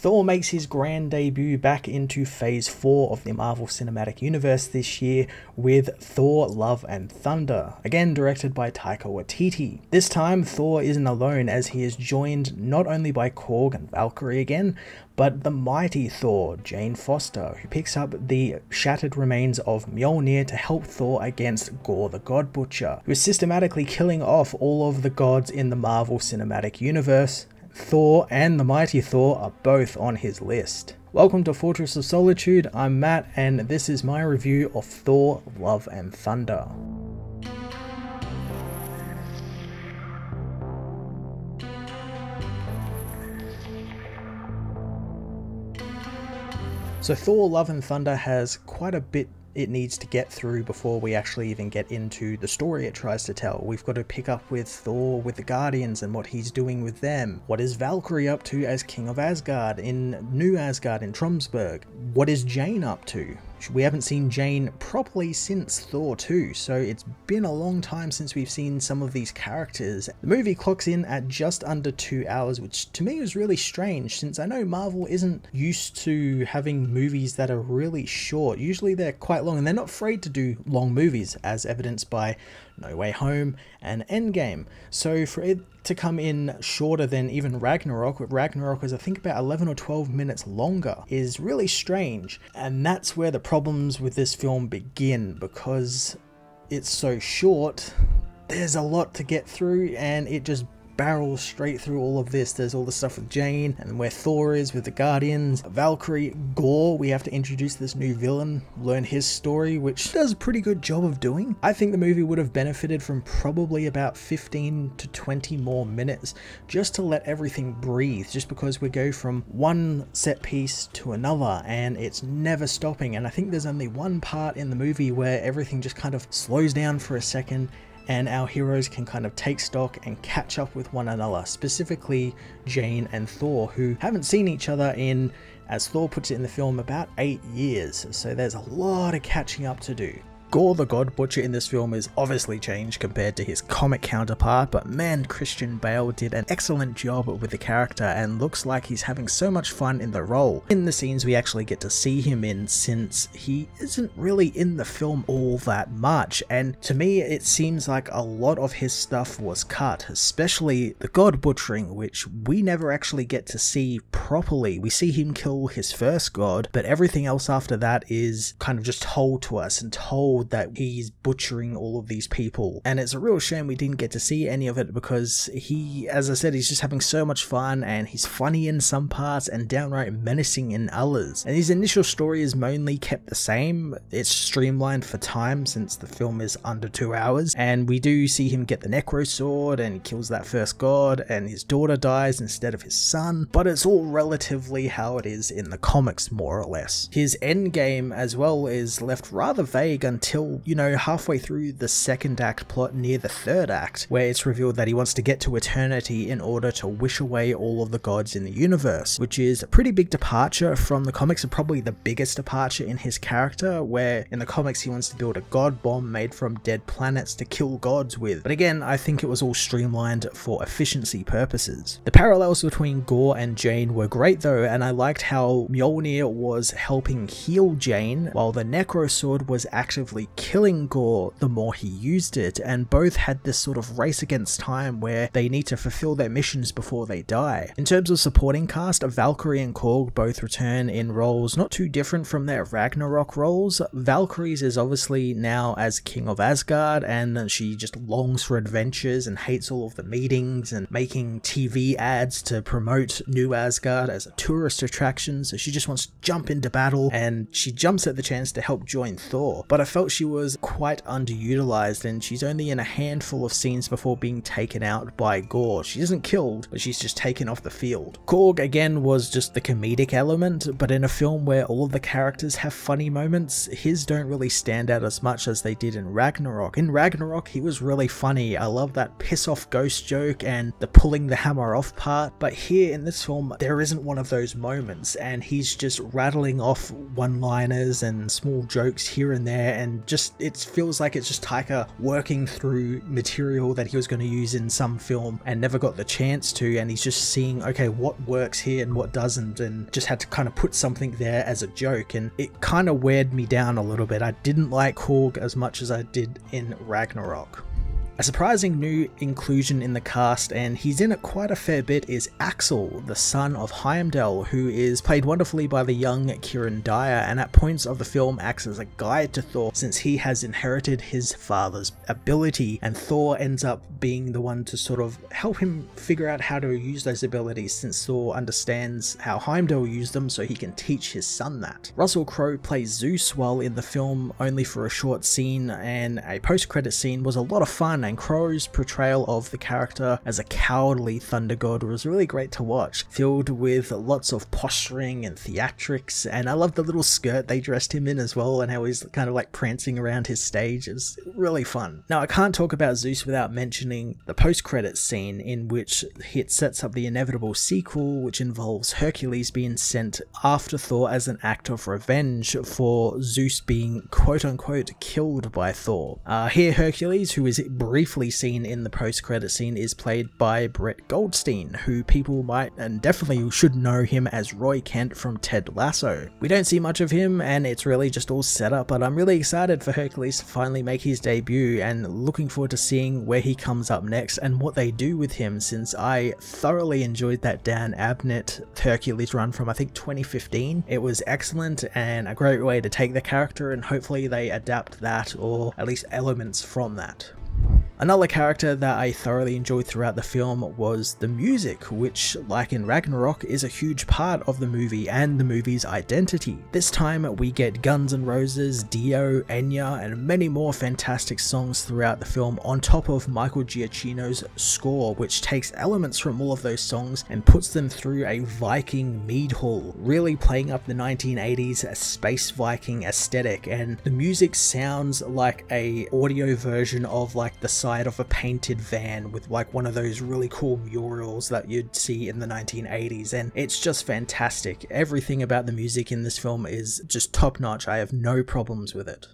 Thor makes his grand debut back into Phase 4 of the Marvel Cinematic Universe this year with Thor Love and Thunder, again directed by Taika Waititi. This time Thor isn't alone, as he is joined not only by Gorr and Valkyrie again, but the mighty Thor, Jane Foster, who picks up the shattered remains of Mjolnir to help Thor against Gorr the God Butcher, who is systematically killing off all of the gods in the Marvel Cinematic Universe. Thor and the mighty Thor are both on his list. Welcome to Fortress of Solitude, I'm Matt, and this is my review of Thor Love and Thunder. So Thor Love and Thunder has quite a bit it needs to get through before we actually even get into the story it tries to tell. We've got to pick up with Thor with the Guardians and what he's doing with them. What is Valkyrie up to as King of Asgard in New Asgard in Tromsburg? What is Jane up to? We haven't seen Jane properly since Thor 2, so it's been a long time since we've seen some of these characters. The movie clocks in at just under 2 hours, which to me was really strange, since I know Marvel isn't used to having movies that are really short. Usually they're quite long, and they're not afraid to do long movies, as evidenced by No Way Home and Endgame. So for it to come in shorter than even Ragnarok, what Ragnarok is I think about 11 or 12 minutes longer, is really strange. And that's where the problems with this film begin, because it's so short, there's a lot to get through and it just barrels straight through all of this. There's all the stuff with Jane and where Thor is with the Guardians, Valkyrie, Gorr. We have to introduce this new villain, learn his story, which does a pretty good job of doing. I think the movie would have benefited from probably about 15 to 20 more minutes just to let everything breathe, just because we go from one set piece to another and it's never stopping. And I think there's only one part in the movie where everything just kind of slows down for a second and our heroes can kind of take stock and catch up with one another, specifically Jane and Thor, who haven't seen each other in, as Thor puts it in the film, about 8 years, so there's a lot of catching up to do. Gorr the God Butcher in this film is obviously changed compared to his comic counterpart, but man, Christian Bale did an excellent job with the character and looks like he's having so much fun in the role. In the scenes we actually get to see him in, since he isn't really in the film all that much, and to me it seems like a lot of his stuff was cut, especially the God Butchering, which we never actually get to see properly. We see him kill his first god, but everything else after that is kind of just told to us and told that he's butchering all of these people, and it's a real shame we didn't get to see any of it, because he, as I said, he's just having so much fun and he's funny in some parts and downright menacing in others. And his initial story is mainly kept the same. It's streamlined for time since the film is under 2 hours, and we do see him get the Necro Sword and he kills that first god and his daughter dies instead of his son, but it's all relatively how it is in the comics, more or less. His endgame as well is left rather vague until, you know, halfway through the second act plot near the third act, where it's revealed that he wants to get to eternity in order to wish away all of the gods in the universe, which is a pretty big departure from the comics and probably the biggest departure in his character, where in the comics he wants to build a god bomb made from dead planets to kill gods with. But again, I think it was all streamlined for efficiency purposes. The parallels between Gorr and Jane were great though, and I liked how Mjolnir was helping heal Jane while the Necro Sword was actively killing Gorr the more he used it, and both had this sort of race against time where they need to fulfill their missions before they die. In terms of supporting cast, Valkyrie and Korg both return in roles not too different from their Ragnarok roles. Valkyrie's is obviously now as King of Asgard, and she just longs for adventures and hates all of the meetings and making TV ads to promote New Asgard as a tourist attraction, so she just wants to jump into battle, and she jumps at the chance to help join Thor. But I felt she was quite underutilized, and she's only in a handful of scenes before being taken out by Gorr. She isn't killed, but she's just taken off the field. Korg again was just the comedic element, but in a film where all of the characters have funny moments, his don't really stand out as much as they did in Ragnarok. In Ragnarok he was really funny. I love that piss off ghost joke and the pulling the hammer off part, but here in this film there isn't one of those moments, and he's just rattling off one-liners and small jokes here and there, and and just it feels like it's just Taika working through material that he was going to use in some film and never got the chance to, and he's just seeing, okay, what works here and what doesn't, and just had to kind of put something there as a joke, and it kind of weighed me down a little bit. I didn't like Korg as much as I did in Ragnarok. A surprising new inclusion in the cast, and he's in it quite a fair bit, is Axel, the son of Heimdall, who is played wonderfully by the young Kieran Dyer, and at points of the film acts as a guide to Thor since he has inherited his father's ability, and Thor ends up being the one to sort of help him figure out how to use those abilities since Thor understands how Heimdall used them, so he can teach his son that. Russell Crowe plays Zeus while in the film only for a short scene, and a post-credit scene was a lot of fun, and Crowe's portrayal of the character as a cowardly thunder god was really great to watch, filled with lots of posturing and theatrics, and I love the little skirt they dressed him in as well, and how he's kind of like prancing around his stage. It was really fun. Now, I can't talk about Zeus without mentioning the post-credits scene, in which it sets up the inevitable sequel, which involves Hercules being sent after Thor as an act of revenge for Zeus being quote-unquote killed by Thor. Here Hercules, who is briefly seen in the post-credit scene, is played by Brett Goldstein, who people might and definitely should know him as Roy Kent from Ted Lasso. We don't see much of him, and it's really just all set up, but I'm really excited for Hercules to finally make his debut, and looking forward to seeing where he comes up next and what they do with him, since I thoroughly enjoyed that Dan Abnett Hercules run from I think 2015. It was excellent and a great way to take the character, and hopefully they adapt that, or at least elements from that. Another character that I thoroughly enjoyed throughout the film was the music, which, like in Ragnarok, is a huge part of the movie and the movie's identity. This time we get Guns N' Roses, Dio, Enya, and many more fantastic songs throughout the film, on top of Michael Giacchino's score, which takes elements from all of those songs and puts them through a Viking mead hall, really playing up the 1980s space Viking aesthetic, and the music sounds like a audio version of like the side of a painted van with like one of those really cool murals that you'd see in the 1980s, and it's just fantastic. Everything about the music in this film is just top notch. I have no problems with it.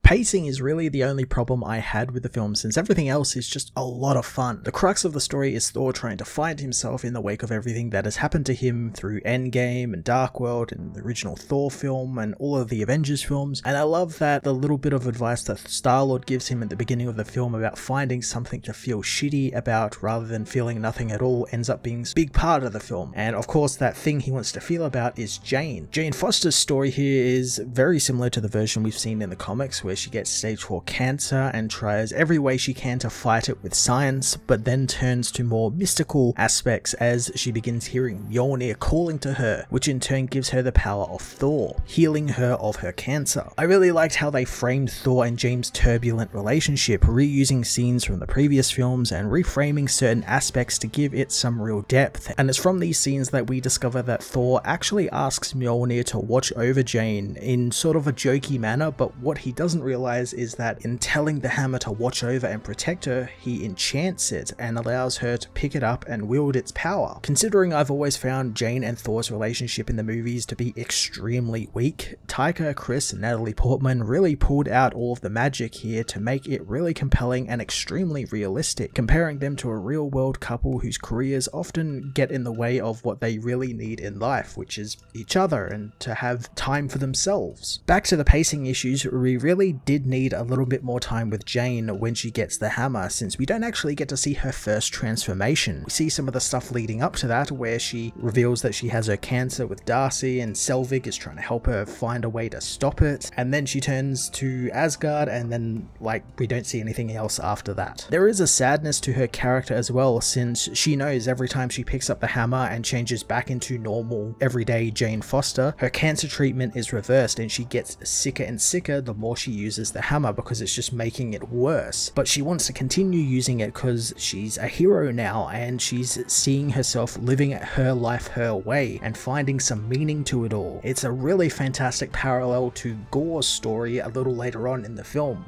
Pacing is really the only problem I had with the film, since everything else is just a lot of fun. The crux of the story is Thor trying to find himself in the wake of everything that has happened to him through Endgame and Dark World and the original Thor film and all of the Avengers films, and I love that the little bit of advice that Star-Lord gives him at the beginning of the film about finding something to feel shitty about rather than feeling nothing at all ends up being a big part of the film. And of course that thing he wants to feel about is Jane. Jane Foster's story here is very similar to the version we've seen in the comics, where she gets stage 4 cancer and tries every way she can to fight it with science, but then turns to more mystical aspects as she begins hearing Mjolnir calling to her, which in turn gives her the power of Thor, healing her of her cancer. I really liked how they framed Thor and Jane's turbulent relationship, reusing scenes from the previous films and reframing certain aspects to give it some real depth, and it's from these scenes that we discover that Thor actually asks Mjolnir to watch over Jane in sort of a jokey manner, but what he doesn't realize is that in telling the hammer to watch over and protect her, he enchants it and allows her to pick it up and wield its power. Considering I've always found Jane and Thor's relationship in the movies to be extremely weak, Taika, Chris, and Natalie Portman really pulled out all of the magic here to make it really compelling and extremely realistic, comparing them to a real-world couple whose careers often get in the way of what they really need in life, which is each other and to have time for themselves. Back to the pacing issues, we really did need a little bit more time with Jane when she gets the hammer, since we don't actually get to see her first transformation. We see some of the stuff leading up to that, where she reveals that she has her cancer with Darcy and Selvig is trying to help her find a way to stop it, and then she turns to Asgard, and then like we don't see anything else after that. There is a sadness to her character as well, since she knows every time she picks up the hammer and changes back into normal everyday Jane Foster, her cancer treatment is reversed and she gets sicker and sicker the more she uses the hammer, because it's just making it worse. But she wants to continue using it because she's a hero now, and she's seeing herself living her life her way and finding some meaning to it all. It's a really fantastic parallel to Gorr's story a little later on in the film.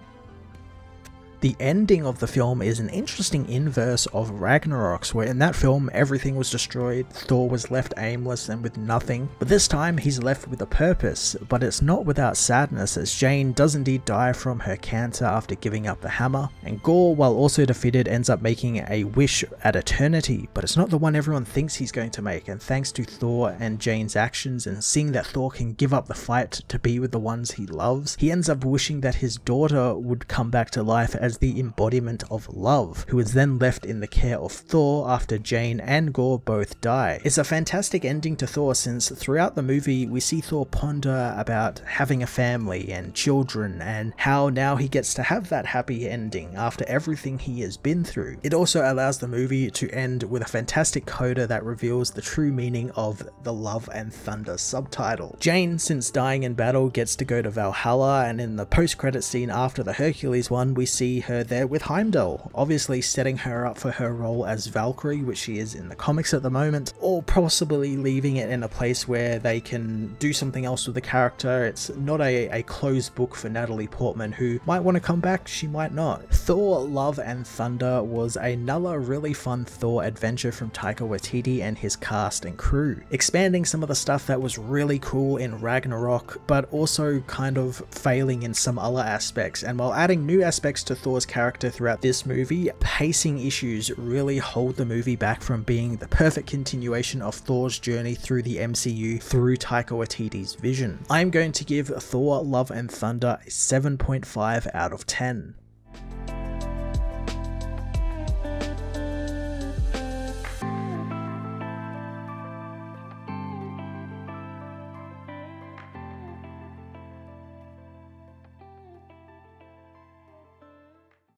The ending of the film is an interesting inverse of Ragnarok's, where in that film everything was destroyed, Thor was left aimless and with nothing, but this time he's left with a purpose, but it's not without sadness, as Jane does indeed die from her cancer after giving up the hammer, and Gorr, while also defeated, ends up making a wish at eternity, but it's not the one everyone thinks he's going to make, and thanks to Thor and Jane's actions and seeing that Thor can give up the fight to be with the ones he loves, he ends up wishing that his daughter would come back to life as the embodiment of love, who is then left in the care of Thor after Jane and Gorr both die. It's a fantastic ending to Thor, since throughout the movie we see Thor ponder about having a family and children and how now he gets to have that happy ending after everything he has been through. It also allows the movie to end with a fantastic coda that reveals the true meaning of the Love and Thunder subtitle. Jane, since dying in battle, gets to go to Valhalla, and in the post-credit scene after the Hercules one we see her there with Heimdall, obviously setting her up for her role as Valkyrie, which she is in the comics at the moment, or possibly leaving it in a place where they can do something else with the character. It's not a closed book for Natalie Portman, who might want to come back, she might not. Thor Love and Thunder was another really fun Thor adventure from Taika Waititi and his cast and crew, expanding some of the stuff that was really cool in Ragnarok, but also kind of failing in some other aspects, and while adding new aspects to Thor's character throughout this movie, pacing issues really hold the movie back from being the perfect continuation of Thor's journey through the MCU through Taika Waititi's vision. I'm going to give Thor Love and Thunder a 7.5 out of 10.